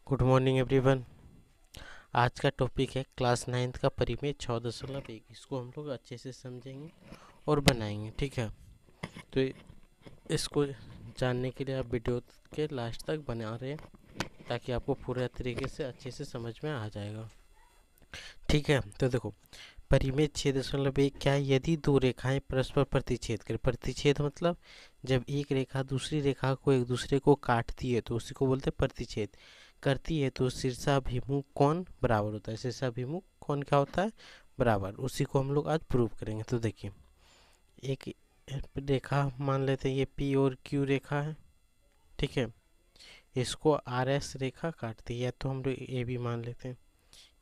Good morning everyone. आज का topic है क्लास 9th का परिमेय 6.1। इसको हम लोग अच्छे से समझेंगे और बनाएंगे, ठीक है। तो इसको जानने के लिए आप वीडियो के लास्ट तक बना रहे हैं ताकि आपको पूरे तरीके से अच्छे से समझ में आ जाएगा, ठीक है। तो देखो, परिमेय 6.1 क्या है? यदि दो रेखाएं परस्पर प्रतिच्छेद करें। प्रतिच्छेद मतलब जब एक रेखा दूसरी रेखा को एक दूसरे को काटती है तो उसी को बोलते हैं प्रतिच्छेद करती है, तो शीर्षाभिमुख कोण बराबर होता है। शीर्षाभिमुख कोण क्या होता है? बराबर। उसी को हम लोग आज प्रूव करेंगे। तो देखिए, एक रेखा मान लेते हैं, ये पी और क्यू रेखा है, ठीक है। इसको आर एस रेखा काटती है, तो हम लोग ए बी मान लेते हैं।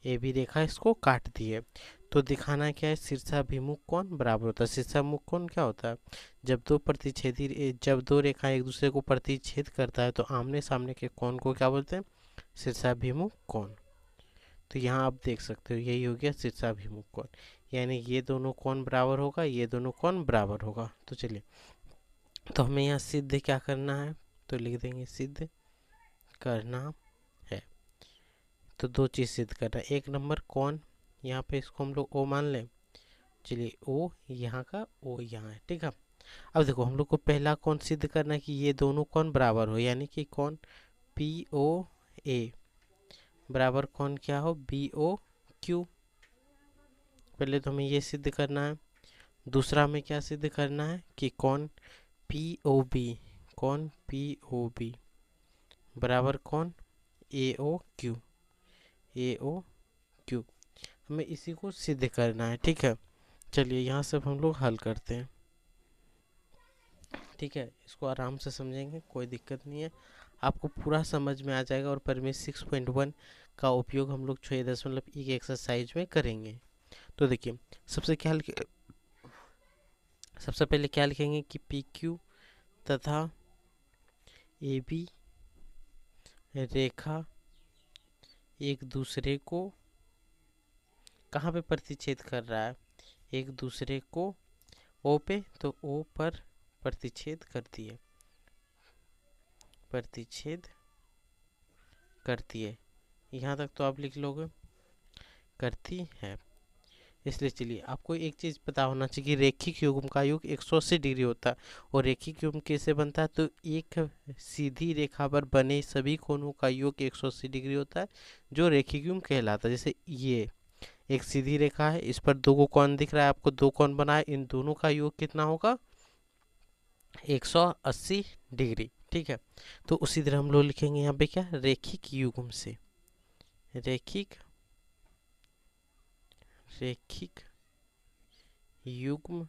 ए बी रेखा इसको काटती है, तो दिखाना क्या है? शीर्षाभिमुख कोण बराबर होता है। शीर्षाभिमुख कोण क्या होता है? जब दो रेखा एक दूसरे को प्रतिच्छेद करता है तो आमने सामने के कोण को क्या बोलते हैं? शीर्षाभिमुख कोण। तो यहाँ आप देख सकते हो, यही हो गया शीर्षाभिमुख कोण, यानी ये दोनों कोण बराबर होगा, ये दोनों कोण बराबर होगा। तो चलिए, तो हमें यहाँ सिद्ध क्या करना है? तो लिख देंगे सिद्ध करना है। तो दो चीज़ सिद्ध करना है। एक नंबर कोण, यहाँ पे इसको हम लोग ओ मान लें। चलिए, ओ यहाँ का ओ यहाँ है, ठीक है। अब देखो, हम लोग को पहला कोण सिद्ध करना है कि ये दोनों कोण बराबर हो, यानी कि कोण पी ओ ए बराबर कोण क्या हो? B O Q. पहले तो हमें ये सिद्ध करना है। दूसरा हमें क्या सिद्ध करना है? कि कोण पी ओ बी, कोण पी ओ बी बराबर कोण ए ओ क्यू, ए ओ क्यू। हमें इसी को सिद्ध करना है, ठीक है। चलिए, यहाँ से हम लोग हल करते हैं, ठीक है। इसको आराम से समझेंगे, कोई दिक्कत नहीं है, आपको पूरा समझ में आ जाएगा। और परिमेय 6.1 का उपयोग हम लोग 6.1 एक्सरसाइज में करेंगे। तो देखिए, सबसे पहले क्या लिखेंगे कि पी क्यू तथा ए बी रेखा एक दूसरे को कहाँ पे प्रतिच्छेद कर रहा है? एक दूसरे को ओ पे, तो ओ पर प्रतिच्छेद करती है, प्रतिच्छेद करती है। यहाँ तक तो आप लिख लोगे, करती है। इसलिए चलिए, आपको एक चीज़ पता होना चाहिए कि रेखिक युग्म का योग 180 डिग्री होता है। और रेखिक युग्म कैसे बनता है? तो एक सीधी रेखा पर बने सभी कोणों का योग 180 डिग्री होता है, जो रेखिक युग्म कहलाता है। जैसे ये एक सीधी रेखा है, इस पर दो कोण दिख रहा है आपको, दो कोण बना है, इन दोनों का योग कितना होगा? 180 डिग्री, ठीक है। तो उसी तरह हम लोग लिखेंगे यहाँ पे क्या? रेखिक युग्म से, रेखिक रेखिक युग्म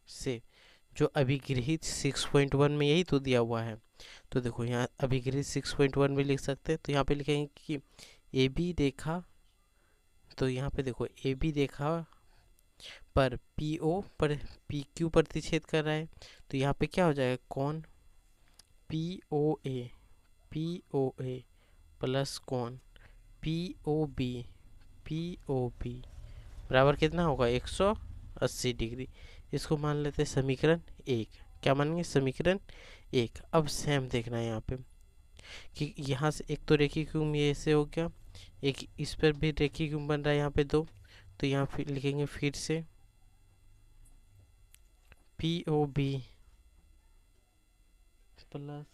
से, जो अभिगृहित 6.1 में यही तो दिया हुआ है। तो देखो, यहाँ अभिगृहित 6.1 में लिख सकते हैं। तो यहाँ पे लिखेंगे कि ए बी रेखा, तो यहाँ पे देखो ए बी रेखा पर पी ओ पर पी क्यू प्रतिच्छेद कर रहा है, तो यहाँ पे क्या हो जाएगा? कोण P O A, P O A plus कोण P O B, P O B बराबर कितना होगा? 180 डिग्री। इसको मान लेते हैं समीकरण 1। क्या मानेंगे? समीकरण 1। अब सेम देखना है यहाँ पे कि यहाँ से एक तो रेखिक युग्म ये से हो गया, एक इस पर भी रेखिक युग्म बन रहा है यहाँ पे दो। तो यहाँ फिर लिखेंगे फिर से P O B plus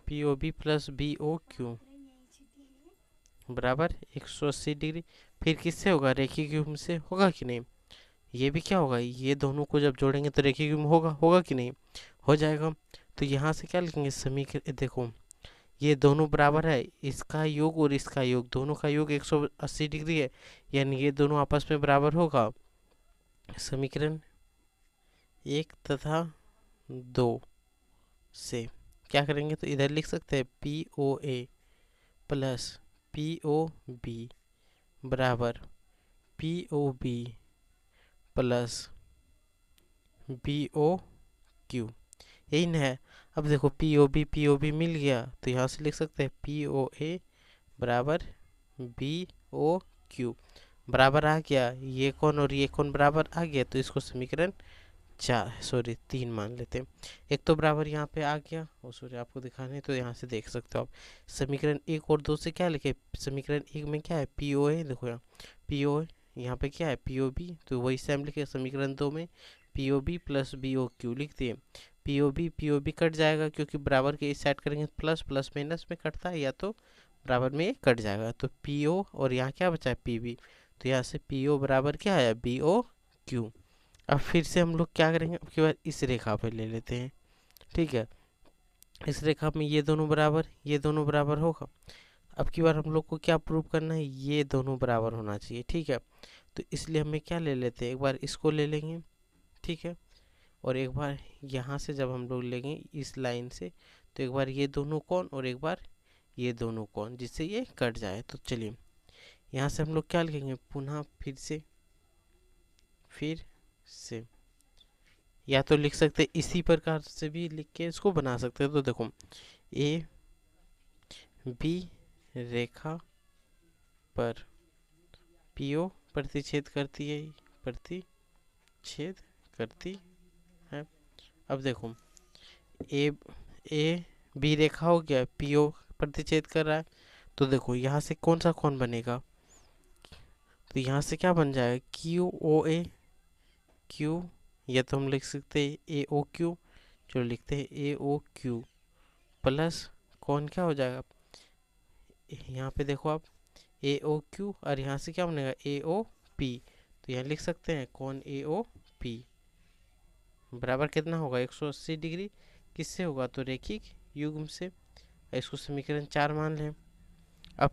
P O B plus B O Q बराबर 180 डिग्री। फिर किससे होगा? रेखिक युग्म से होगा कि नहीं? ये भी क्या होगा? ये दोनों को जब जोड़ेंगे तो रेखिक युग्म होगा, होगा कि नहीं? हो जाएगा। तो यहाँ से क्या लिखेंगे? समीकरण, देखो ये दोनों बराबर है, इसका योग और इसका योग, दोनों का योग 180 डिग्री है, यानी ये दोनों आपस में बराबर होगा। समीकरण 1 तथा 2 से क्या करेंगे? तो इधर लिख सकते हैं P O A plus P O B बराबर P O B plus B O Q, यही ना है। अब देखो, पी ओ बी मिल गया, तो यहाँ से लिख सकते हैं पी ओ ए बराबर बी ओ क्यू बराबर आ गया। ये कौन और ये कौन बराबर आ गया, तो इसको समीकरण तीन मान लेते हैं। एक तो बराबर यहाँ पे आ गया, और सॉरी आपको दिखाने है तो यहाँ से देख सकते हो आप। समीकरण एक और दो से क्या लिखे, समीकरण एक में क्या है, पी ओ है, देखो यहाँ पी ओ है, यहाँ पे क्या है पी ओ बी, तो वही सेम लिखे। समीकरण दो में P O B plus B O Q लिख दिए। पी ओ बी कट जाएगा, क्योंकि बराबर के इस साइड करेंगे प्लस, प्लस माइनस में कटता है, या तो बराबर में कट जाएगा। तो पी ओ और यहाँ क्या बचा है पी बी, तो यहाँ से पी ओ बराबर क्या है बी ओ क्यू। अब फिर से हम लोग क्या करेंगे, अब की बार इस रेखा पे ले लेते हैं, ठीक है। इस रेखा में ये दोनों बराबर, ये दोनों बराबर होगा। अब की बार हम लोग को क्या प्रूव करना है, ये दोनों बराबर होना चाहिए, ठीक है। तो इसलिए हमें क्या ले लेते हैं, एक बार इसको ले लेंगे, ठीक है। और एक बार यहाँ से जब हम लोग लेंगे इस लाइन से, तो एक बार ये दोनों कोण और एक बार ये दोनों कोण, जिससे ये कट जाए। तो चलिए यहाँ से हम लोग क्या लिखेंगे, पुनः फिर से या तो लिख सकते इसी प्रकार से भी लिख के इसको बना सकते हैं। तो देखो ए बी रेखा पर पीओ प्रतिच्छेद करती है। अब देखो ए ए बी रेखा हो गया, पीओ प्रतिच्छेद कर रहा है, तो देखो यहाँ से कौन सा कोण बनेगा, तो यहाँ से क्या बन जाएगा क्यू ओ ए क्यू, या तो हम लिख सकते हैं ए ओ क्यू, जो लिखते हैं ए ओ क्यू प्लस कौन क्या हो जाएगा, यहाँ पे देखो आप ए ओ क्यू, और यहाँ से क्या बनेगा ए ओ पी, तो यहाँ लिख सकते हैं कौन ए ओ पी बराबर कितना होगा 180 डिग्री, किससे होगा, तो रैखिक युग्म से। इसको समीकरण 4 मान लें। अब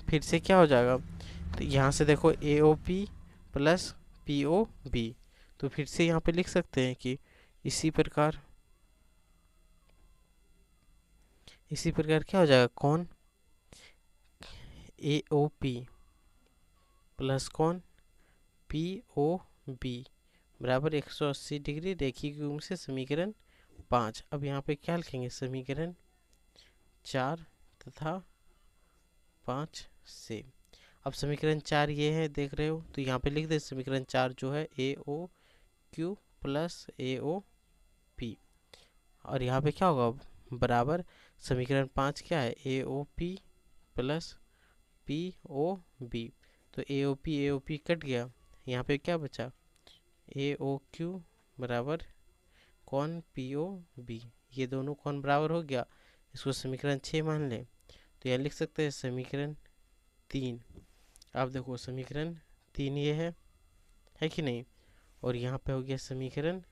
फिर से क्या हो जाएगा, तो यहाँ से देखो A O P plus P O B, तो फिर से यहाँ पे लिख सकते हैं कि इसी प्रकार क्या हो जाएगा, कौन ए ओ पी प्लस कौन पी ओ बी बराबर 180 डिग्री रेखीय युग्म से समीकरण 5। अब यहाँ पे क्या लिखेंगे, समीकरण 4 तथा 5 से। अब समीकरण 4 ये है, देख रहे हो, तो यहाँ पे लिख दे समीकरण 4 जो है A O Q plus A O P, और यहाँ पे क्या होगा बराबर समीकरण 5 क्या है A O P plus P O B, तो ए ओ पी कट गया, यहाँ पे क्या बचा ए ओ क्यू बराबर कौन पी ओ बी, ये दोनों कौन बराबर हो गया, इसको समीकरण 6 मान लें। तो यहाँ लिख सकते हैं समीकरण 3। आप देखो समीकरण 3 ये है कि नहीं, और यहाँ पे हो गया समीकरण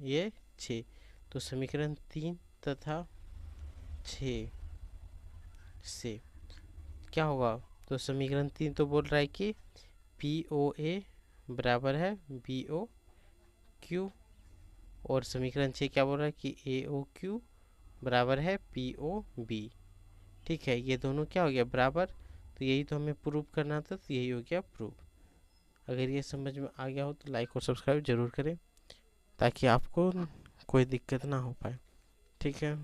ये 6, तो समीकरण 3 तथा 6 से क्या होगा, तो समीकरण 3 तो बोल रहा है कि पी ओ ए बराबर है बी ओ क्यू, और समीकरण 6 क्या बोल रहा है कि ए ओ क्यू बराबर है पी ओ बी, ठीक है। ये दोनों क्या हो गया बराबर, तो यही तो हमें प्रूव करना था, तो यही हो गया प्रूव। अगर ये समझ में आ गया हो तो लाइक और सब्सक्राइब जरूर करें, ताकि आपको कोई दिक्कत ना हो पाए, ठीक है।